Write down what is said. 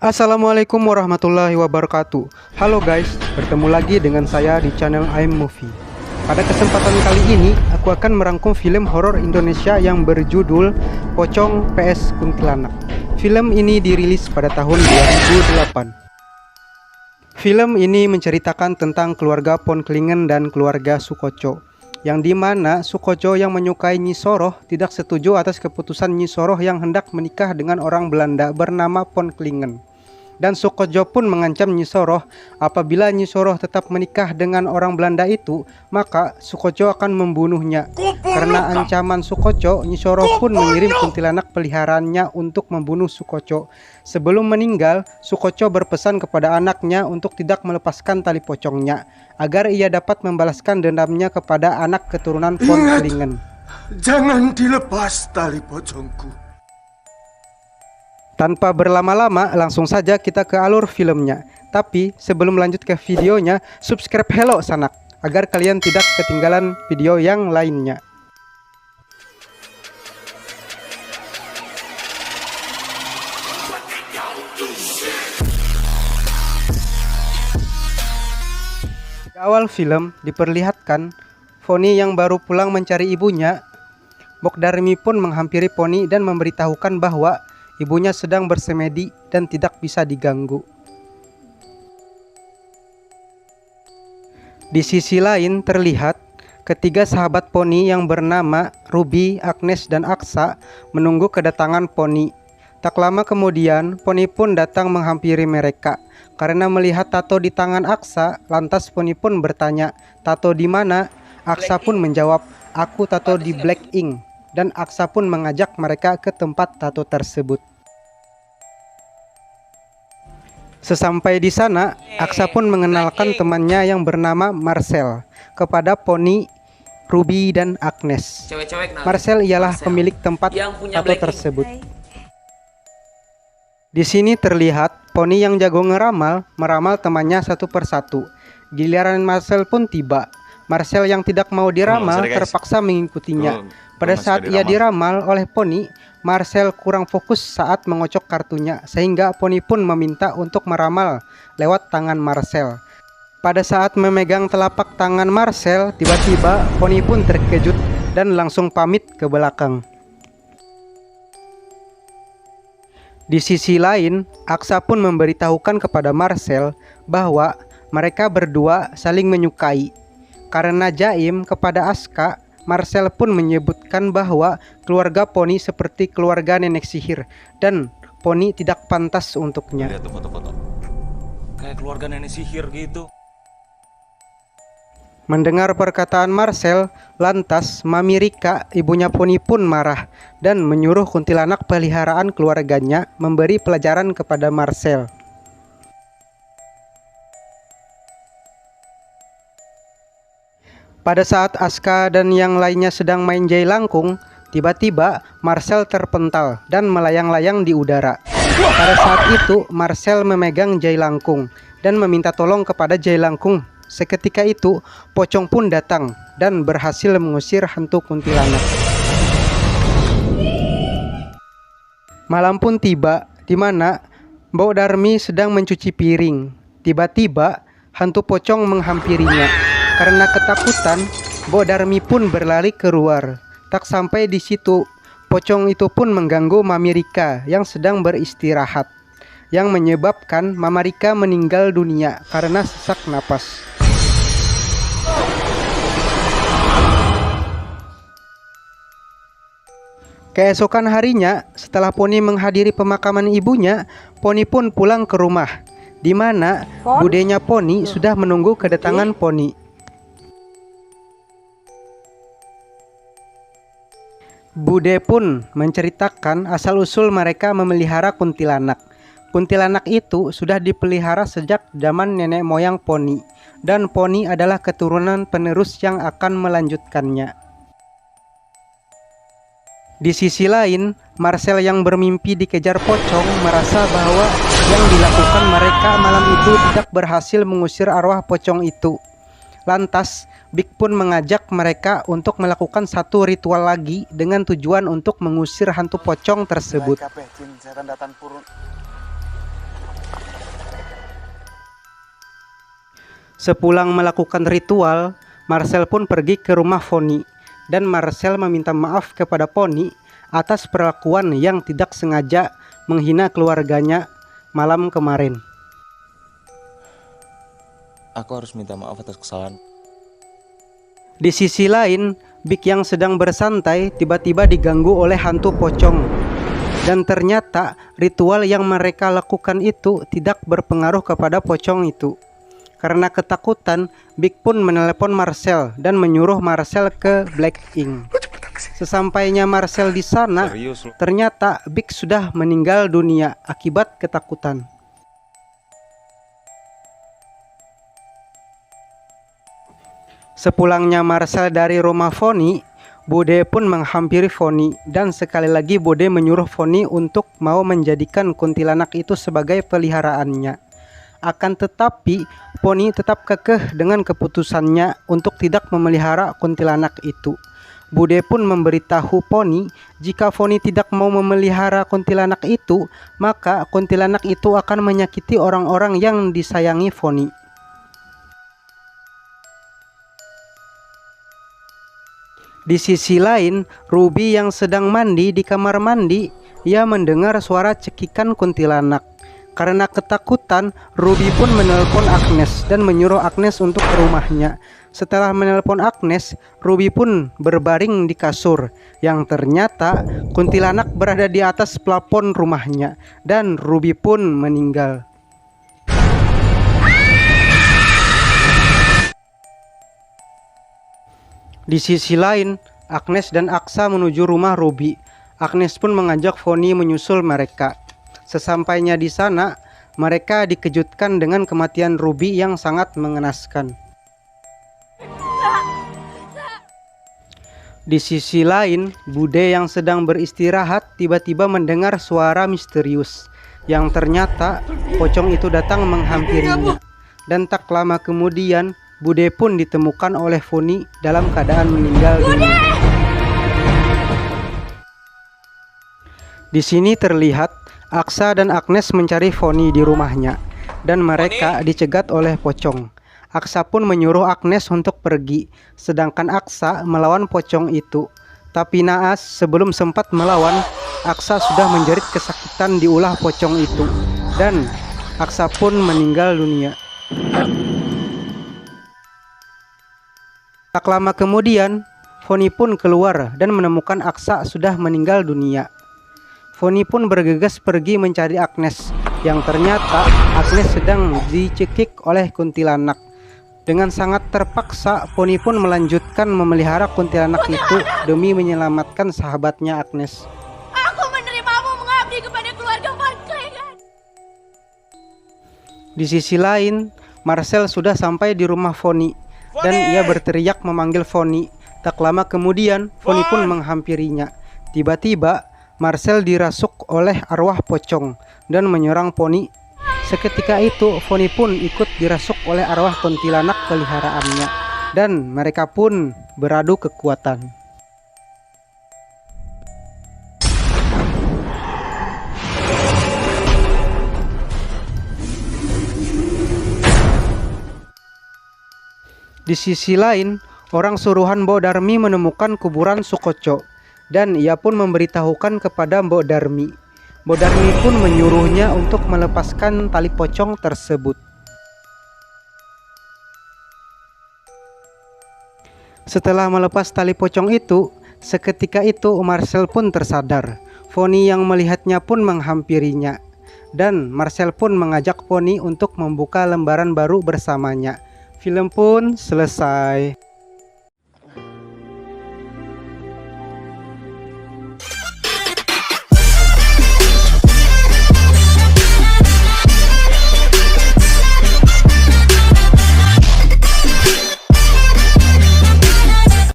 Assalamualaikum warahmatullahi wabarakatuh. Halo guys, bertemu lagi dengan saya di channel I'm Movie. Pada kesempatan kali ini, aku akan merangkum film horor Indonesia yang berjudul Pocong PS Kuntilanak. Film ini dirilis pada tahun 2008. Film ini menceritakan tentang keluarga Ponklingen dan keluarga Sukoco, yang dimana Sukoco yang menyukai Nyi Soroh tidak setuju atas keputusan Nyi Soroh yang hendak menikah dengan orang Belanda bernama Ponklingen. Dan Sukoco pun mengancam Nyi Soroh, apabila Nyi Soroh tetap menikah dengan orang Belanda itu, maka Sukoco akan membunuhnya. Karena ancaman Sukoco, Nyi Soroh pun mengirim kuntilanak peliharaannya untuk membunuh Sukoco. Sebelum meninggal, Sukoco berpesan kepada anaknya untuk tidak melepaskan tali pocongnya, agar ia dapat membalaskan dendamnya kepada anak keturunan Ponklingen. Jangan dilepas tali pocongku. Tanpa berlama-lama, langsung saja kita ke alur filmnya. Tapi sebelum lanjut ke videonya, subscribe Hello Sanak agar kalian tidak ketinggalan video yang lainnya. Di awal film diperlihatkan Foni yang baru pulang mencari ibunya. Bok Darmi pun menghampiri Poni dan memberitahukan bahwa ibunya sedang bersemedi dan tidak bisa diganggu. Di sisi lain terlihat ketiga sahabat Poni yang bernama Ruby, Agnes, dan Aksa menunggu kedatangan Poni. Tak lama kemudian Poni pun datang menghampiri mereka. Karena melihat tato di tangan Aksa, lantas Poni pun bertanya, "Tato di mana?" Aksa pun menjawab, "Aku tato di Black Ink." Dan Aksa pun mengajak mereka ke tempat tato tersebut. Sesampai di sana, Aksa pun mengenalkan temannya yang bernama Marcel kepada Poni, Ruby, dan Agnes. Marcel ialah pemilik tempat tato tersebut. Di sini terlihat Poni yang jago ngeramal meramal temannya satu persatu. Giliran Marcel pun tiba. Marcel yang tidak mau diramal terpaksa mengikutinya. Pada saat ia diramal oleh Poni, Marcel kurang fokus saat mengocok kartunya, sehingga Poni pun meminta untuk meramal lewat tangan Marcel. Pada saat memegang telapak tangan Marcel, tiba-tiba Poni pun terkejut dan langsung pamit ke belakang. Di sisi lain, Aksa pun memberitahukan kepada Marcel bahwa mereka berdua saling menyukai. Karena jaim kepada Aska, Marcel pun menyebutkan bahwa keluarga Poni seperti keluarga nenek sihir dan Poni tidak pantas untuknya. Lihat tuh foto-foto, kayak keluarga nenek sihir gitu. Mendengar perkataan Marcel, lantas Mami Rika, ibunya Poni pun marah dan menyuruh kuntilanak peliharaan keluarganya memberi pelajaran kepada Marcel. Pada saat Aska dan yang lainnya sedang main jailangkung, tiba-tiba Marcel terpental dan melayang-layang di udara. Pada saat itu, Marcel memegang jailangkung dan meminta tolong kepada jailangkung. Seketika itu, pocong pun datang dan berhasil mengusir hantu kuntilanak. Malam pun tiba, di mana Mbok Darmi sedang mencuci piring. Tiba-tiba, hantu pocong menghampirinya. Karena ketakutan, Mbok Darmi pun berlari keluar. Tak sampai di situ, pocong itu pun mengganggu Mami Rika yang sedang beristirahat, yang menyebabkan Mama Rika meninggal dunia karena sesak napas. Keesokan harinya, setelah Poni menghadiri pemakaman ibunya, Poni pun pulang ke rumah, di mana budenya Poni sudah menunggu kedatangan Poni. Bude pun menceritakan asal-usul mereka memelihara kuntilanak. Kuntilanak itu sudah dipelihara sejak zaman nenek moyang Poni, dan Poni adalah keturunan penerus yang akan melanjutkannya. Di sisi lain, Marcel yang bermimpi dikejar pocong merasa bahwa yang dilakukan mereka malam itu tidak berhasil mengusir arwah pocong itu. Lantas, Big pun mengajak mereka untuk melakukan satu ritual lagi dengan tujuan untuk mengusir hantu pocong tersebut. Sepulang melakukan ritual, Marcel pun pergi ke rumah Fonny dan Marcel meminta maaf kepada Pony atas perlakuan yang tidak sengaja menghina keluarganya malam kemarin. Aku harus minta maaf atas kesalahan. Di sisi lain, Big yang sedang bersantai tiba-tiba diganggu oleh hantu pocong. Dan ternyata ritual yang mereka lakukan itu tidak berpengaruh kepada pocong itu. Karena ketakutan, Big pun menelepon Marcel dan menyuruh Marcel ke Black Ink. Sesampainya Marcel di sana, Serius lu? ternyata Big sudah meninggal dunia akibat ketakutan. Sepulangnya Marcel dari rumah Fonny, Bude pun menghampiri Fonny dan sekali lagi Bude menyuruh Fonny untuk mau menjadikan kuntilanak itu sebagai peliharaannya. Akan tetapi, Fonny tetap kekeh dengan keputusannya untuk tidak memelihara kuntilanak itu. Bude pun memberitahu Fonny jika Fonny tidak mau memelihara kuntilanak itu, maka kuntilanak itu akan menyakiti orang-orang yang disayangi Fonny. Di sisi lain, Ruby yang sedang mandi di kamar mandi, ia mendengar suara cekikan kuntilanak. Karena ketakutan, Ruby pun menelpon Agnes dan menyuruh Agnes untuk ke rumahnya. Setelah menelpon Agnes, Ruby pun berbaring di kasur, yang ternyata kuntilanak berada di atas plafon rumahnya dan Ruby pun meninggal. Di sisi lain, Agnes dan Aksa menuju rumah Ruby. Agnes pun mengajak Fonny menyusul mereka. Sesampainya di sana, mereka dikejutkan dengan kematian Ruby yang sangat mengenaskan. Di sisi lain, Bude yang sedang beristirahat tiba-tiba mendengar suara misterius, yang ternyata pocong itu datang menghampirinya. Dan tak lama kemudian, Bude pun ditemukan oleh Fonny dalam keadaan meninggal dunia. Di sini terlihat Aksa dan Agnes mencari Fonny di rumahnya dan mereka dicegat oleh pocong. Aksa pun menyuruh Agnes untuk pergi, sedangkan Aksa melawan pocong itu. Tapi naas, sebelum sempat melawan, Aksa sudah menjerit kesakitan di ulah pocong itu dan Aksa pun meninggal dunia. Tak lama kemudian, Fonny pun keluar dan menemukan Aksa sudah meninggal dunia. Fonny pun bergegas pergi mencari Agnes, yang ternyata Agnes sedang dicekik oleh kuntilanak. Dengan sangat terpaksa, Fonny pun melanjutkan memelihara kuntilanak itu demi menyelamatkan sahabatnya Agnes. Aku menerimamu mengabdi kepada keluarga Marklegan. Di sisi lain, Marcel sudah sampai di rumah Fonny dan ia berteriak memanggil Fonny. Tak lama kemudian, Fonny pun menghampirinya. Tiba-tiba, Marcel dirasuk oleh arwah pocong dan menyerang Fonny. Seketika itu, Fonny pun ikut dirasuk oleh arwah kuntilanak peliharaannya dan mereka pun beradu kekuatan. Di sisi lain, orang suruhan Mbok Darmi menemukan kuburan Sukoco dan ia pun memberitahukan kepada Mbok Darmi. Mbok Darmi pun menyuruhnya untuk melepaskan tali pocong tersebut. Setelah melepas tali pocong itu, seketika itu Marcel pun tersadar. Fonny yang melihatnya pun menghampirinya dan Marcel pun mengajak Fonny untuk membuka lembaran baru bersamanya. Film pun selesai.